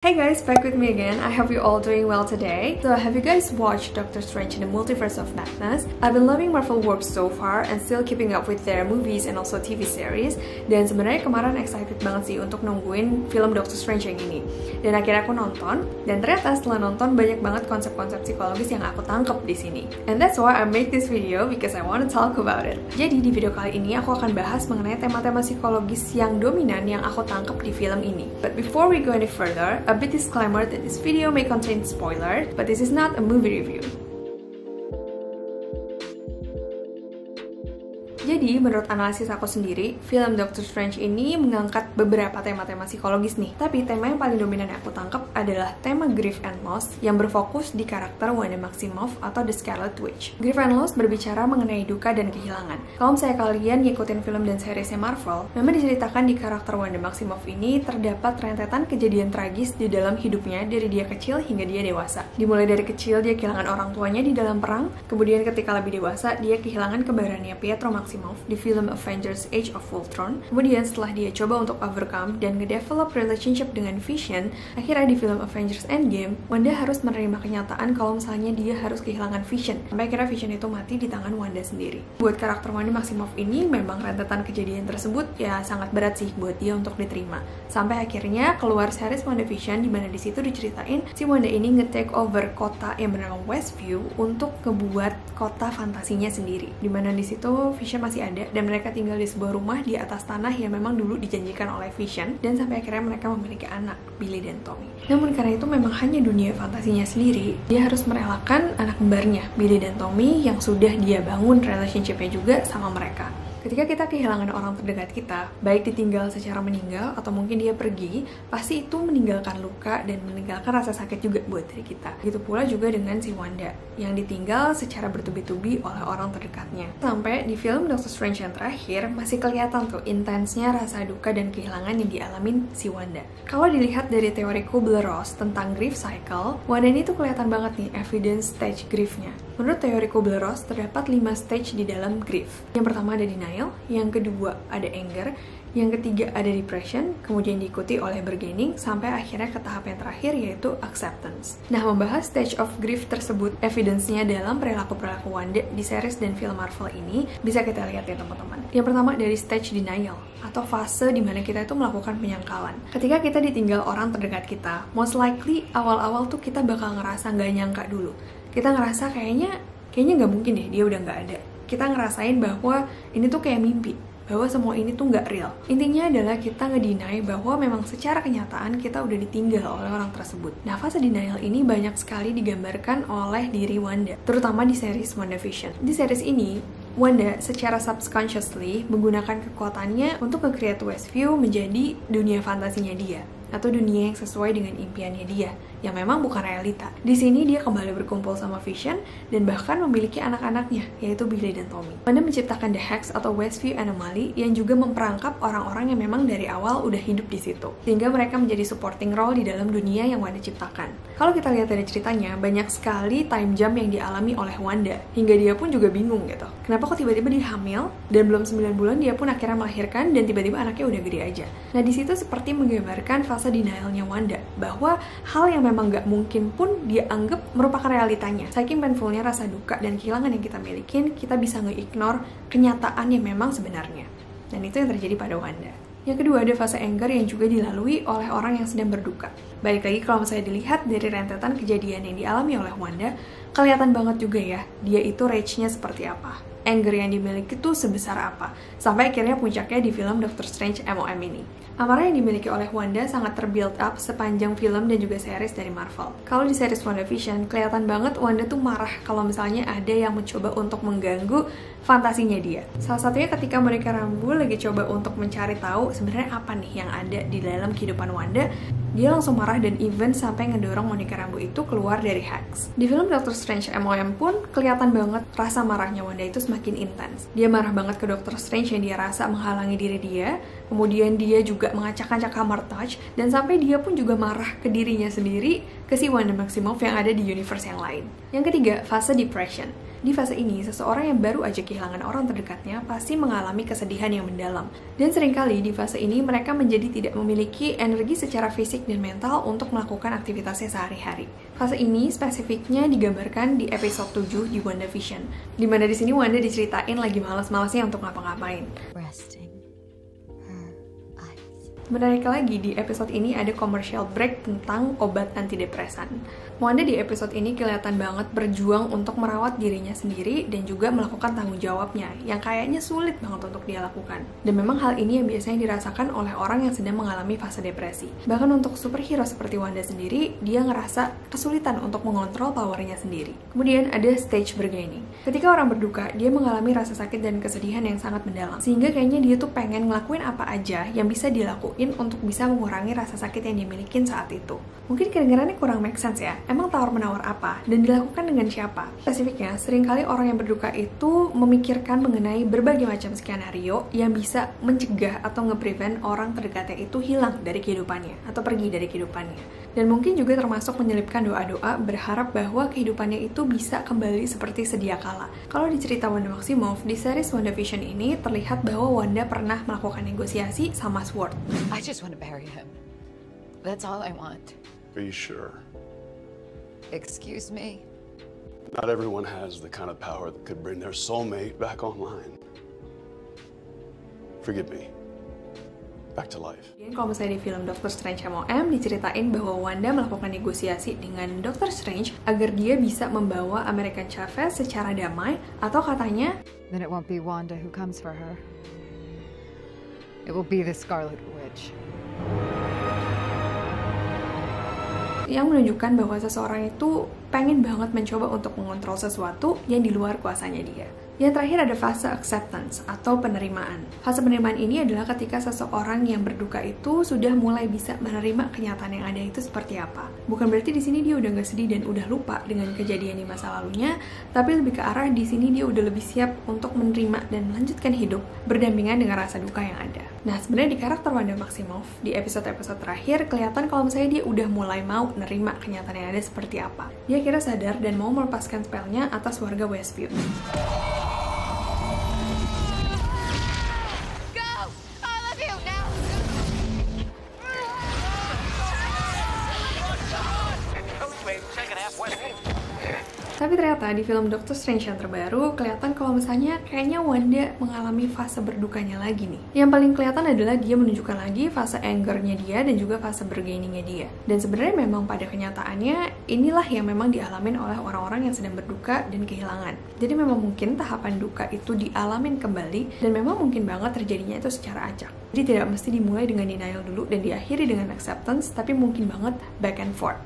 Hey guys, back with me again. I hope you all doing well today. So have you guys watched Doctor Strange in the Multiverse of Madness? I've been loving Marvel work so far and still keeping up with their movies and also TV series. Dan sebenarnya kemarin excited banget sih untuk nungguin film Doctor Strange yang ini. Dan akhirnya aku nonton, dan ternyata setelah nonton banyak banget konsep-konsep psikologis yang aku tangkep di sini. And that's why I make this video because I want to talk about it. Jadi di video kali ini aku akan bahas mengenai tema-tema psikologis yang dominan yang aku tangkep di film ini. But before we go any further, a bit disclaimer that this video may contain spoilers, but this is not a movie review. Jadi, menurut analisis aku sendiri, film Doctor Strange ini mengangkat beberapa tema-tema psikologis nih. Tapi tema yang paling dominan yang aku tangkap adalah tema grief and loss yang berfokus di karakter Wanda Maximoff atau The Scarlet Witch. Grief and loss berbicara mengenai duka dan kehilangan. Kalau misalnya kalian ngikutin film dan seriesnya Marvel, memang diceritakan di karakter Wanda Maximoff ini terdapat rentetan kejadian tragis di dalam hidupnya dari dia kecil hingga dia dewasa. Dimulai dari kecil dia kehilangan orang tuanya di dalam perang, kemudian ketika lebih dewasa dia kehilangan kembarannya Pietro Maximoff di film Avengers Age of Ultron. Kemudian setelah dia coba untuk overcome dan ngedevelop relationship dengan Vision, akhirnya di film Avengers Endgame, Wanda harus menerima kenyataan kalau misalnya dia harus kehilangan Vision. Sampai akhirnya Vision itu mati di tangan Wanda sendiri. Buat karakter Wanda Maximoff ini, memang rentetan kejadian tersebut ya sangat berat sih buat dia untuk diterima. Sampai akhirnya keluar series WandaVision di mana di situ diceritain si Wanda ini nge-take over kota yang bernama Westview untuk ngebuat kota fantasinya sendiri. Di mana di situ Vision masih ada dan mereka tinggal di sebuah rumah di atas tanah yang memang dulu dijanjikan oleh Vision, dan sampai akhirnya mereka memiliki anak, Billy dan Tommy. Namun karena itu memang hanya dunia fantasinya sendiri, dia harus merelakan anak kembarnya, Billy dan Tommy, yang sudah dia bangun relationship-nya juga sama mereka. Ketika kita kehilangan orang terdekat kita, baik ditinggal secara meninggal atau mungkin dia pergi, pasti itu meninggalkan luka dan meninggalkan rasa sakit juga buat diri kita. Begitu pula juga dengan si Wanda, yang ditinggal secara bertubi-tubi oleh orang terdekatnya. Sampai di film Doctor Strange yang terakhir, masih kelihatan tuh intensnya rasa duka dan kehilangan yang dialamin si Wanda. Kalau dilihat dari teori Kubler-Ross tentang grief cycle, Wanda ini tuh kelihatan banget nih evidence stage griefnya. Menurut teori Kubler-Ross, terdapat 5 stage di dalam grief. Yang pertama ada denial, yang kedua ada anger, yang ketiga ada depression, kemudian diikuti oleh bargaining, sampai akhirnya ke tahap yang terakhir yaitu acceptance. Nah, membahas stage of grief tersebut, evidence-nya dalam perilaku-perilaku Wanda di series dan film Marvel ini, bisa kita lihat ya teman-teman. Yang pertama dari stage denial, atau fase dimana kita itu melakukan penyangkalan. Ketika kita ditinggal orang terdekat kita, most likely awal-awal tuh kita bakal ngerasa nggak nyangka dulu. Kita ngerasa kayaknya nggak mungkin deh dia udah nggak ada. Kita ngerasain bahwa ini tuh kayak mimpi, bahwa semua ini tuh nggak real. Intinya adalah kita ngedeny bahwa memang secara kenyataan kita udah ditinggal oleh orang tersebut. Nah, fase denial ini banyak sekali digambarkan oleh diri Wanda, terutama di series WandaVision. Di series ini, Wanda secara subconsciously menggunakan kekuatannya untuk nge-create Westview menjadi dunia fantasinya dia, atau dunia yang sesuai dengan impiannya dia, yang memang bukan realita. Di sini dia kembali berkumpul sama Vision dan bahkan memiliki anak-anaknya, yaitu Billy dan Tommy. Wanda menciptakan The Hex atau Westview Anomaly yang juga memperangkap orang-orang yang memang dari awal udah hidup di situ, sehingga mereka menjadi supporting role di dalam dunia yang Wanda ciptakan. Kalau kita lihat dari ceritanya, banyak sekali time jump yang dialami oleh Wanda, hingga dia pun juga bingung gitu. Kenapa kok tiba-tiba dia hamil dan belum 9 bulan dia pun akhirnya melahirkan dan tiba-tiba anaknya udah gede aja. Nah, di situ seperti menggambarkan fase denialnya Wanda, bahwa hal yang memang gak mungkin pun dia anggap merupakan realitanya. Saking painfulnya rasa duka dan kehilangan yang kita milikin, kita bisa nge-ignore kenyataan yang memang sebenarnya. Dan itu yang terjadi pada Wanda. Yang kedua ada fase anger yang juga dilalui oleh orang yang sedang berduka. Balik lagi kalau misalnya dilihat dari rentetan kejadian yang dialami oleh Wanda, kelihatan banget juga ya, dia itu rage-nya seperti apa. Anger yang dimiliki tuh sebesar apa. Sampai akhirnya puncaknya di film Doctor Strange MOM ini. Amarah yang dimiliki oleh Wanda sangat terbuild up sepanjang film dan juga series dari Marvel. Kalau di series WandaVision, kelihatan banget Wanda tuh marah kalau misalnya ada yang mencoba untuk mengganggu fantasinya dia. Salah satunya ketika Monica Rambeau lagi coba untuk mencari tahu sebenarnya apa nih yang ada di dalam kehidupan Wanda, dia langsung marah dan even sampai ngedorong Monica Rambeau itu keluar dari Hex. Di film Doctor Strange MOM pun kelihatan banget rasa marahnya Wanda itu semakin intens. Dia marah banget ke Doctor Strange yang dia rasa menghalangi diri dia, kemudian dia juga mengacak-acak kamar Touch, dan sampai dia pun juga marah ke dirinya sendiri, ke si Wanda Maximoff yang ada di universe yang lain. Yang ketiga, fase depression. Di fase ini, seseorang yang baru aja kehilangan orang terdekatnya pasti mengalami kesedihan yang mendalam. Dan seringkali di fase ini mereka menjadi tidak memiliki energi secara fisik dan mental untuk melakukan aktivitasnya sehari-hari. Fase ini spesifiknya digambarkan di episode 7 di WandaVision, di mana di sini Wanda diceritain lagi malas-malasnya untuk ngapa-ngapain. Menarik lagi, di episode ini ada commercial break tentang obat antidepresan. Wanda di episode ini kelihatan banget berjuang untuk merawat dirinya sendiri dan juga melakukan tanggung jawabnya, yang kayaknya sulit banget untuk dia lakukan. Dan memang hal ini yang biasanya dirasakan oleh orang yang sedang mengalami fase depresi. Bahkan untuk superhero seperti Wanda sendiri, dia ngerasa kesulitan untuk mengontrol powernya sendiri. Kemudian ada stage bargaining. Ketika orang berduka, dia mengalami rasa sakit dan kesedihan yang sangat mendalam, sehingga kayaknya dia tuh pengen ngelakuin apa aja yang bisa dilakuin untuk bisa mengurangi rasa sakit yang dimiliki saat itu. Mungkin kedengarannya kurang make sense ya, emang tawar-menawar apa? Dan dilakukan dengan siapa? Spesifiknya, seringkali orang yang berduka itu memikirkan mengenai berbagai macam skenario yang bisa mencegah atau nge-prevent orang terdekatnya itu hilang dari kehidupannya, atau pergi dari kehidupannya. Dan mungkin juga termasuk menyelipkan doa-doa berharap bahwa kehidupannya itu bisa kembali seperti sedia kala. Kalau di cerita Wanda Maximoff, di series WandaVision ini terlihat bahwa Wanda pernah melakukan negosiasi sama SWORD. I just want to bury him. That's all I want. Are you sure? Excuse me? Not everyone has the kind of power that could bring their soulmate back online. Forgive me. Back to life. Kalau misalnya di film Doctor Strange MOM diceritain bahwa Wanda melakukan negosiasi dengan Doctor Strange agar dia bisa membawa American Chavez secara damai, atau katanya, Then it won't be Wanda who comes for her. It will be the Scarlet Witch. Yang menunjukkan bahwa seseorang itu pengen banget mencoba untuk mengontrol sesuatu yang di luar kuasanya dia. Yang terakhir ada fase acceptance atau penerimaan. Fase penerimaan ini adalah ketika seseorang yang berduka itu sudah mulai bisa menerima kenyataan yang ada itu seperti apa. Bukan berarti di sini dia udah nggak sedih dan udah lupa dengan kejadian di masa lalunya, tapi lebih ke arah di sini dia udah lebih siap untuk menerima dan melanjutkan hidup berdampingan dengan rasa duka yang ada. Nah, sebenarnya di karakter Wanda Maximoff di episode-episode terakhir kelihatan kalau misalnya dia udah mulai mau menerima kenyataan yang ada seperti apa. Dia akhirnya sadar dan mau melepaskan spellnya atas warga Westview. Tapi ternyata di film Doctor Strange yang terbaru, kelihatan kalau misalnya kayaknya Wanda mengalami fase berdukanya lagi nih. Yang paling kelihatan adalah dia menunjukkan lagi fase anger-nya dia dan juga fase bargaining-nya dia. Dan sebenarnya memang pada kenyataannya, inilah yang memang dialamin oleh orang-orang yang sedang berduka dan kehilangan. Jadi memang mungkin tahapan duka itu dialamin kembali, dan memang mungkin banget terjadinya itu secara acak. Jadi tidak mesti dimulai dengan denial dulu dan diakhiri dengan acceptance, tapi mungkin banget back and forth.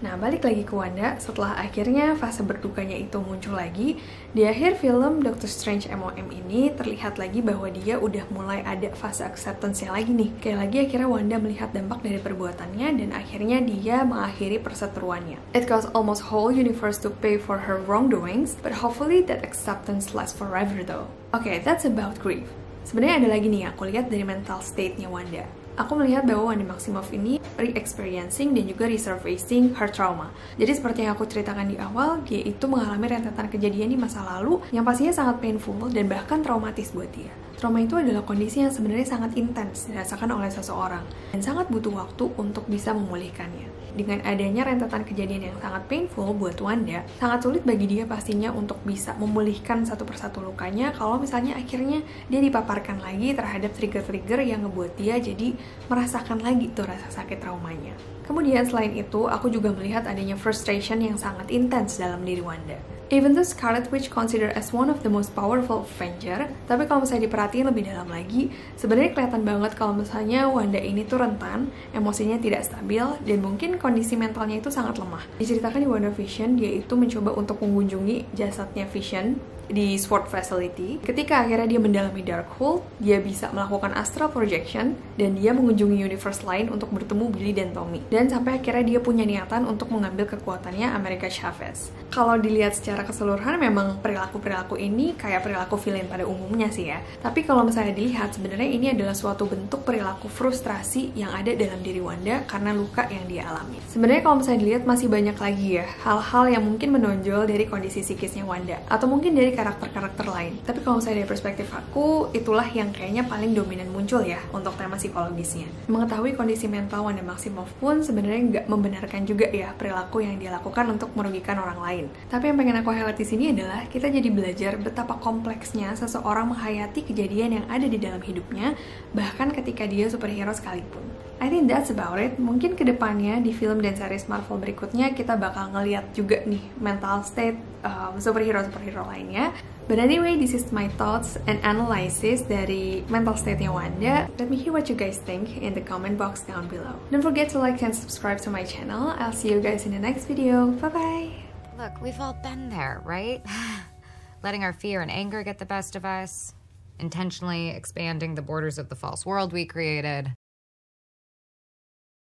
Nah, balik lagi ke Wanda, setelah akhirnya fase berdukanya itu muncul lagi, di akhir film Doctor Strange MOM ini terlihat lagi bahwa dia udah mulai ada fase acceptance-nya lagi nih. Kayak lagi akhirnya Wanda melihat dampak dari perbuatannya dan akhirnya dia mengakhiri perseteruannya. It cost almost whole universe to pay for her wrongdoings, but hopefully that acceptance lasts forever though. Okay, that's about grief. Sebenarnya ada lagi nih aku lihat dari mental state-nya Wanda. Aku melihat bahwa Wanda Maximoff ini re-experiencing dan juga resurfacing her trauma. Jadi seperti yang aku ceritakan di awal, dia itu mengalami rentetan kejadian di masa lalu yang pastinya sangat painful dan bahkan traumatis buat dia. Trauma itu adalah kondisi yang sebenarnya sangat intens dirasakan oleh seseorang dan sangat butuh waktu untuk bisa memulihkannya. Dengan adanya rentetan kejadian yang sangat painful buat Wanda, sangat sulit bagi dia pastinya untuk bisa memulihkan satu persatu lukanya kalau misalnya akhirnya dia dipaparkan lagi terhadap trigger-trigger yang ngebuat dia jadi merasakan lagi tuh rasa sakit traumanya. Kemudian selain itu, aku juga melihat adanya frustration yang sangat intens dalam diri Wanda. Even though Scarlet Witch considered as one of the most powerful Avenger, tapi kalau misalnya diperhatiin lebih dalam lagi, sebenarnya kelihatan banget kalau misalnya Wanda ini tuh rentan, emosinya tidak stabil, dan mungkin kondisi mentalnya itu sangat lemah. Diceritakan di WandaVision, dia itu mencoba untuk mengunjungi jasadnya Vision, di Sword Facility. Ketika akhirnya dia mendalami Darkhold, dia bisa melakukan astral projection dan dia mengunjungi universe lain untuk bertemu Billy dan Tommy. Dan sampai akhirnya dia punya niatan untuk mengambil kekuatannya America Chavez. Kalau dilihat secara keseluruhan memang perilaku-perilaku ini kayak perilaku villain pada umumnya sih ya. Tapi kalau misalnya dilihat sebenarnya ini adalah suatu bentuk perilaku frustrasi yang ada dalam diri Wanda karena luka yang dia alami. Sebenarnya kalau misalnya dilihat masih banyak lagi ya hal-hal yang mungkin menonjol dari kondisi psikisnya Wanda atau mungkin dari karakter-karakter lain. Tapi kalau misalnya dari perspektif aku, itulah yang kayaknya paling dominan muncul ya untuk tema psikologisnya. Mengetahui kondisi mental Wanda Maximoff pun sebenarnya nggak membenarkan juga ya perilaku yang dia lakukan untuk merugikan orang lain. Tapi yang pengen aku highlight di sini adalah kita jadi belajar betapa kompleksnya seseorang menghayati kejadian yang ada di dalam hidupnya, bahkan ketika dia superhero sekalipun. I think that's about it. Mungkin kedepannya di film dan series Marvel berikutnya kita bakal ngeliat juga nih mental state superhero-superhero lainnya. But anyway, this is my thoughts and analysis dari mental state-nya Wanda. Let me hear what you guys think in the comment box down below. Don't forget to like and subscribe to my channel. I'll see you guys in the next video. Bye-bye! Look, we've all been there, right? Letting our fear and anger get the best of us. Intentionally expanding the borders of the false world we created.